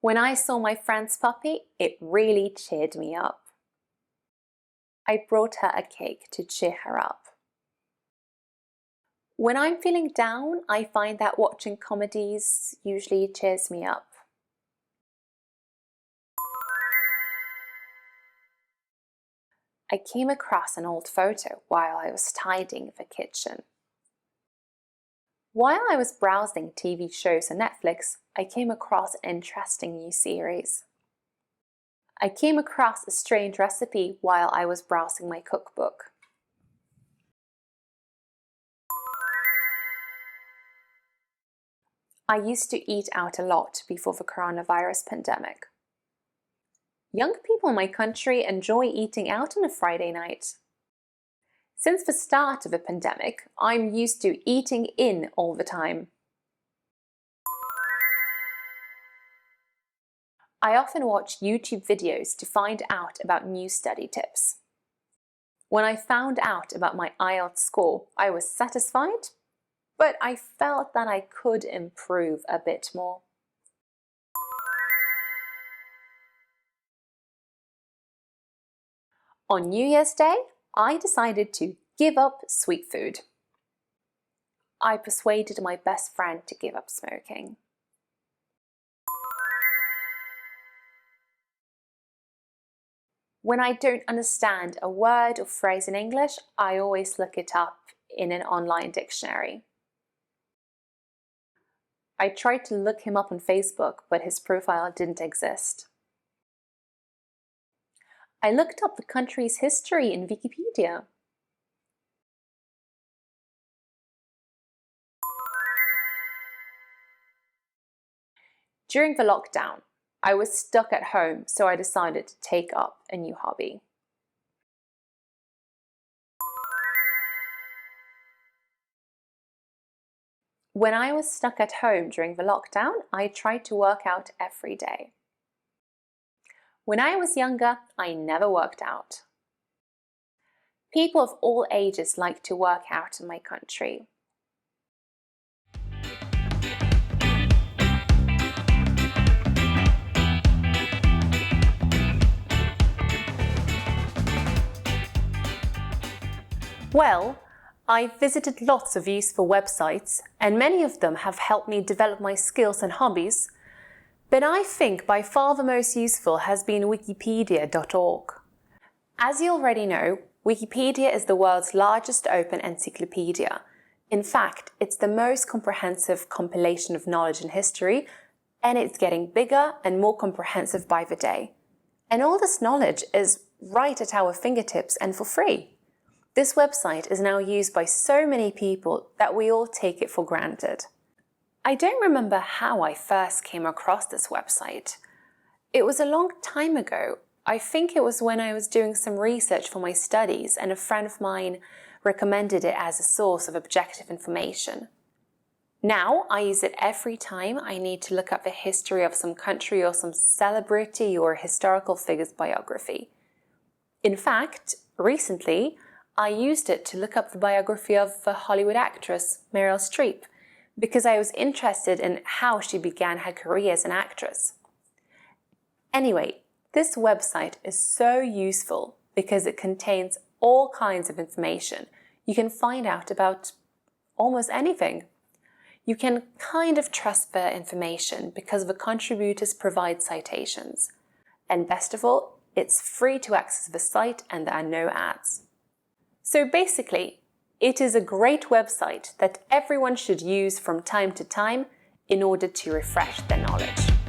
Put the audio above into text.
When I saw my friend's puppy, it really cheered me up. I brought her a cake to cheer her up. When I'm feeling down, I find that watching comedies usually cheers me up. I came across an old photo while I was tidying the kitchen. While I was browsing TV shows on Netflix, I came across an interesting new series. I came across a strange recipe while I was browsing my cookbook. I used to eat out a lot before the coronavirus pandemic. Young people in my country enjoy eating out on a Friday night. Since the start of the pandemic, I'm used to eating in all the time. I often watch YouTube videos to find out about new study tips. When I found out about my IELTS score, I was satisfied, but I felt that I could improve a bit more. On New Year's Day, I decided to give up sweet food. I persuaded my best friend to give up smoking. When I don't understand a word or phrase in English, I always look it up in an online dictionary. I tried to look him up on Facebook, but his profile didn't exist. I looked up the country's history in Wikipedia. During the lockdown, I was stuck at home, so I decided to take up a new hobby. When I was stuck at home during the lockdown, I tried to work out every day. When I was younger, I never worked out. People of all ages like to work out in my country. Well, I've visited lots of useful websites, and many of them have helped me develop my skills and hobbies, but I think by far the most useful has been wikipedia.org. As you already know, Wikipedia is the world's largest open encyclopedia. In fact, it's the most comprehensive compilation of knowledge and history, and it's getting bigger and more comprehensive by the day. And all this knowledge is right at our fingertips and for free. This website is now used by so many people that we all take it for granted. I don't remember how I first came across this website. It was a long time ago. I think it was when I was doing some research for my studies and a friend of mine recommended it as a source of objective information. Now I use it every time I need to look up the history of some country or some celebrity or historical figure's biography. In fact, recently, I used it to look up the biography of the Hollywood actress Meryl Streep because I was interested in how she began her career as an actress. Anyway, this website is so useful because it contains all kinds of information. You can find out about almost anything. You can kind of trust their information because the contributors provide citations. And best of all, it's free to access the site and there are no ads. So basically, it is a great website that everyone should use from time to time in order to refresh their knowledge.